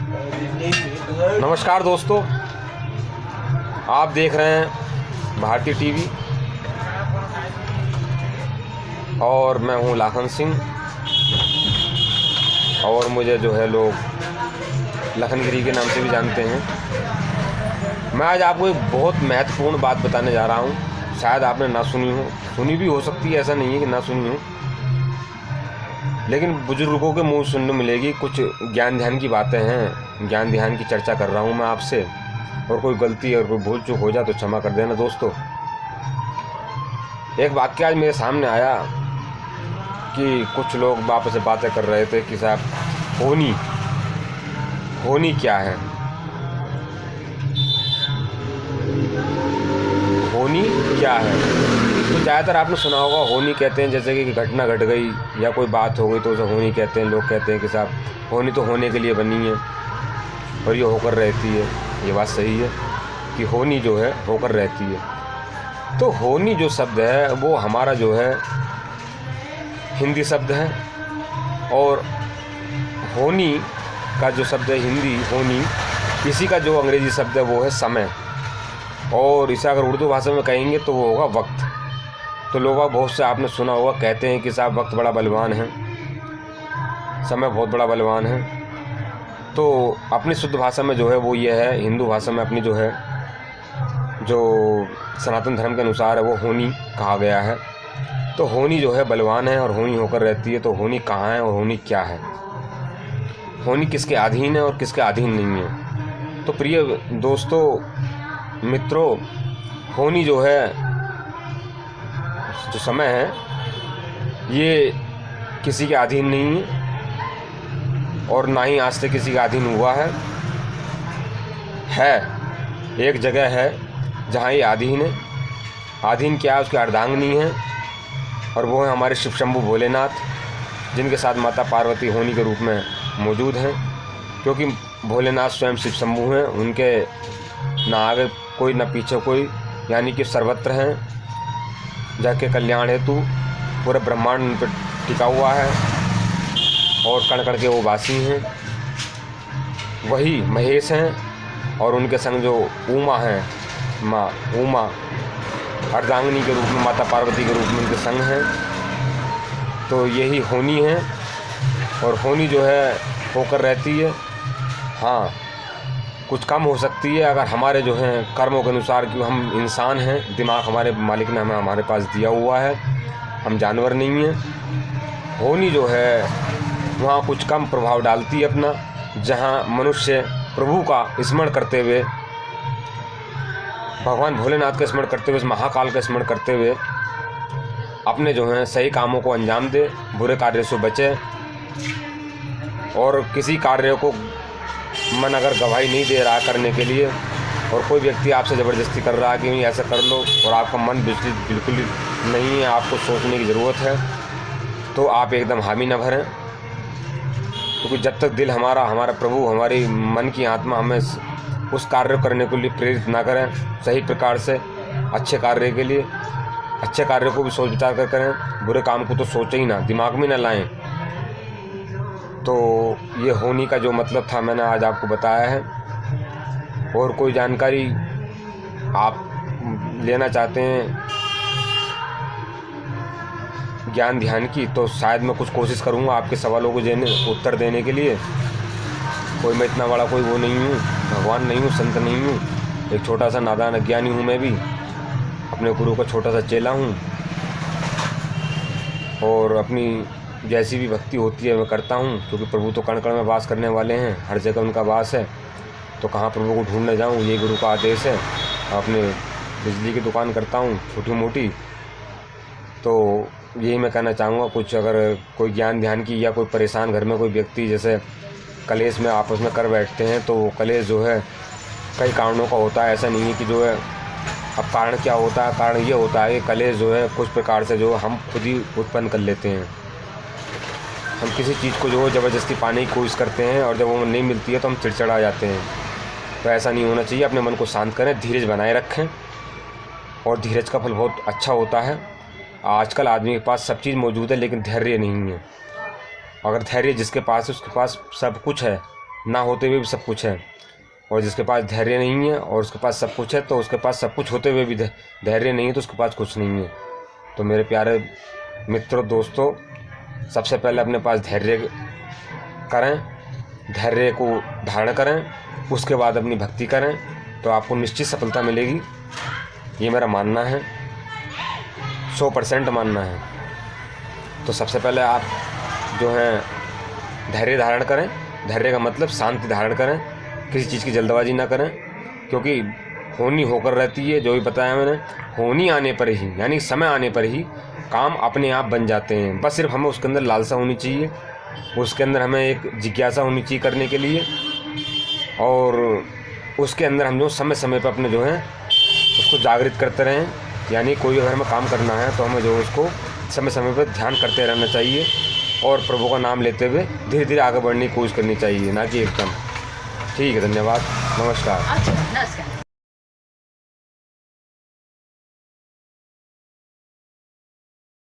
नमस्कार दोस्तों, आप देख रहे हैं भारतीय टीवी और मैं हूं लाखन सिंह। और मुझे जो है लोग लखनगिरी के नाम से भी जानते हैं। मैं आज आपको एक बहुत महत्वपूर्ण बात बताने जा रहा हूं। शायद आपने ना सुनी हो, सुनी भी हो सकती है, ऐसा नहीं है कि ना सुनी हो, लेकिन बुजुर्गों के मुंह सुनने मिलेगी। कुछ ज्ञान ध्यान की बातें हैं, ज्ञान ध्यान की चर्चा कर रहा हूं मैं आपसे। और कोई गलती और कोई भूल चूक हो जाए तो क्षमा कर देना दोस्तों। एक वाक्य आज मेरे सामने आया कि कुछ लोग वापस से बातें कर रहे थे कि साहब होनी क्या है, होनी क्या है। तो ज़्यादातर आपने सुना होगा होनी कहते हैं जैसे कि घटना घट गई या कोई बात हो गई तो उसे होनी कहते हैं। लोग कहते हैं कि साहब होनी तो होने के लिए बनी है और ये होकर रहती है। ये बात सही है कि होनी जो है होकर रहती है। तो होनी जो शब्द है वो हमारा जो है हिंदी शब्द है, और होनी का जो शब्द है हिंदी होनी, इसी का जो अंग्रेजी शब्द है वो है समय। और इसे अगर उर्दू भाषा में कहेंगे तो वो होगा वक्त। तो लोग बहुत से आपने सुना होगा कहते हैं कि साहब वक्त बड़ा बलवान है, समय बहुत बड़ा बलवान है। तो अपनी शुद्ध भाषा में जो है वो ये है, हिंदू भाषा में अपनी जो है, जो सनातन धर्म के अनुसार है, वो होनी कहा गया है। तो होनी जो है बलवान है और होनी होकर रहती है। तो होनी कहाँ है और होनी क्या है, होनी किसके अधीन है और किसके अधीन नहीं है। तो प्रिय दोस्तों, मित्रों, होनी जो है, जो समय है, ये किसी के अधीन नहीं है और ना ही आज से किसी का अधीन हुआ है। एक जगह है जहाँ ये अधीन है। अधीन क्या है, उसकी अर्धांगिनी है, और वो है हमारे शिव शंभू भोलेनाथ, जिनके साथ माता पार्वती होनी के रूप में मौजूद हैं। क्योंकि भोलेनाथ स्वयं शिव शंभू हैं, उनके ना आगे कोई ना पीछे कोई, यानी कि सर्वत्र हैं। जाके कल्याण हेतु पूरे ब्रह्मांड उन पर टिका हुआ है और कण कण के वो वासी हैं। वही महेश हैं और उनके संग जो उमा हैं, माँ उमा अर्धांगिनी के रूप में, माता पार्वती के रूप में उनके संग हैं। तो यही होनी है, और होनी जो है होकर रहती है। हाँ, कुछ कम हो सकती है अगर हमारे जो हैं कर्मों के अनुसार, कि हम इंसान हैं, दिमाग हमारे मालिक ने हमें हमारे पास दिया हुआ है, हम जानवर नहीं हैं। होनी जो है वहाँ कुछ कम प्रभाव डालती है अपना, जहाँ मनुष्य प्रभु का स्मरण करते हुए, भगवान भोलेनाथ का स्मरण करते हुए, इस महाकाल का स्मरण करते हुए अपने जो हैं सही कामों को अंजाम दे, बुरे कार्य से बचे। और किसी कार्य को मन अगर गवाही नहीं दे रहा करने के लिए, और कोई व्यक्ति आपसे ज़बरदस्ती कर रहा है कि ऐसा कर लो, और आपका मन बिल्कुल नहीं है, आपको सोचने की ज़रूरत है, तो आप एकदम हामी न भरें। क्योंकि जब तक दिल हमारा प्रभु, हमारी मन की आत्मा हमें उस कार्य करने के लिए प्रेरित ना करें सही प्रकार से, अच्छे कार्य के लिए, अच्छे कार्य को भी सोच विचार कर करें, बुरे काम को तो सोचें ही ना, दिमाग में ना लाएं। तो ये होनी का जो मतलब था मैंने आज आपको बताया है। और कोई जानकारी आप लेना चाहते हैं ज्ञान ध्यान की, तो शायद मैं कुछ कोशिश करूंगा आपके सवालों को उत्तर देने के लिए। कोई मैं इतना बड़ा कोई वो नहीं हूँ, भगवान नहीं हूँ, संत नहीं हूँ, एक छोटा सा नादान अज्ञानी हूँ। मैं भी अपने गुरु का छोटा सा चेला हूँ, और अपनी जैसी भी भक्ति होती है मैं करता हूँ। क्योंकि प्रभु तो कण कण में वास करने वाले हैं, हर जगह उनका वास है। तो कहाँ प्रभु को ढूंढने जाऊँ, ये गुरु का आदेश है। अपने बिजली की दुकान करता हूँ छोटी मोटी। तो यही मैं कहना चाहूँगा। कुछ अगर कोई ज्ञान ध्यान की, या कोई परेशान घर में कोई व्यक्ति जैसे कलेश में आपस में कर बैठते हैं, तो वो कलेश जो है कई कारणों का होता है। ऐसा नहीं है कि जो है, अब कारण क्या होता है, कारण ये होता है कि कलेश जो है कुछ प्रकार से जो हम खुद ही उत्पन्न कर लेते हैं। हम किसी चीज़ को जो ज़बरदस्ती पाने की कोशिश करते हैं, और जब वो नहीं मिलती है तो हम चिड़चिड़ा जाते हैं। तो ऐसा नहीं होना चाहिए। अपने मन को शांत करें, धीरज बनाए रखें, और धीरज का फल बहुत अच्छा होता है। आजकल आदमी के पास सब चीज़ मौजूद है, लेकिन धैर्य नहीं है। अगर धैर्य जिसके पास है उसके पास सब कुछ है, ना होते हुए भी सब कुछ है, और जिसके पास धैर्य नहीं है और उसके पास सब कुछ है, तो उसके पास सब कुछ होते हुए भी धैर्य नहीं है तो उसके पास कुछ नहीं है। तो मेरे प्यारे मित्रों, दोस्तों, सबसे पहले अपने पास धैर्य करें, धैर्य को धारण करें, उसके बाद अपनी भक्ति करें, तो आपको निश्चित सफलता मिलेगी। ये मेरा मानना है, 100% मानना है। तो सबसे पहले आप जो हैं धैर्य धारण करें। धैर्य का मतलब शांति धारण करें, किसी चीज़ की जल्दबाजी ना करें, क्योंकि होनी होकर रहती है। जो भी बताया मैंने, होनी आने पर ही, यानी समय आने पर ही काम अपने आप बन जाते हैं। बस सिर्फ हमें उसके अंदर लालसा होनी चाहिए, उसके अंदर हमें एक जिज्ञासा होनी चाहिए करने के लिए, और उसके अंदर हम जो समय समय पर अपने जो है उसको जागृत करते रहें। यानी कोई अगर हमें काम करना है तो हमें जो उसको समय समय पर ध्यान करते रहना चाहिए, और प्रभु का नाम लेते हुए धीरे धीरे आगे बढ़ने की कोशिश करनी चाहिए, ना कि एकदम। ठीक है, धन्यवाद, नमस्कार। अच्छा, नमस्कार।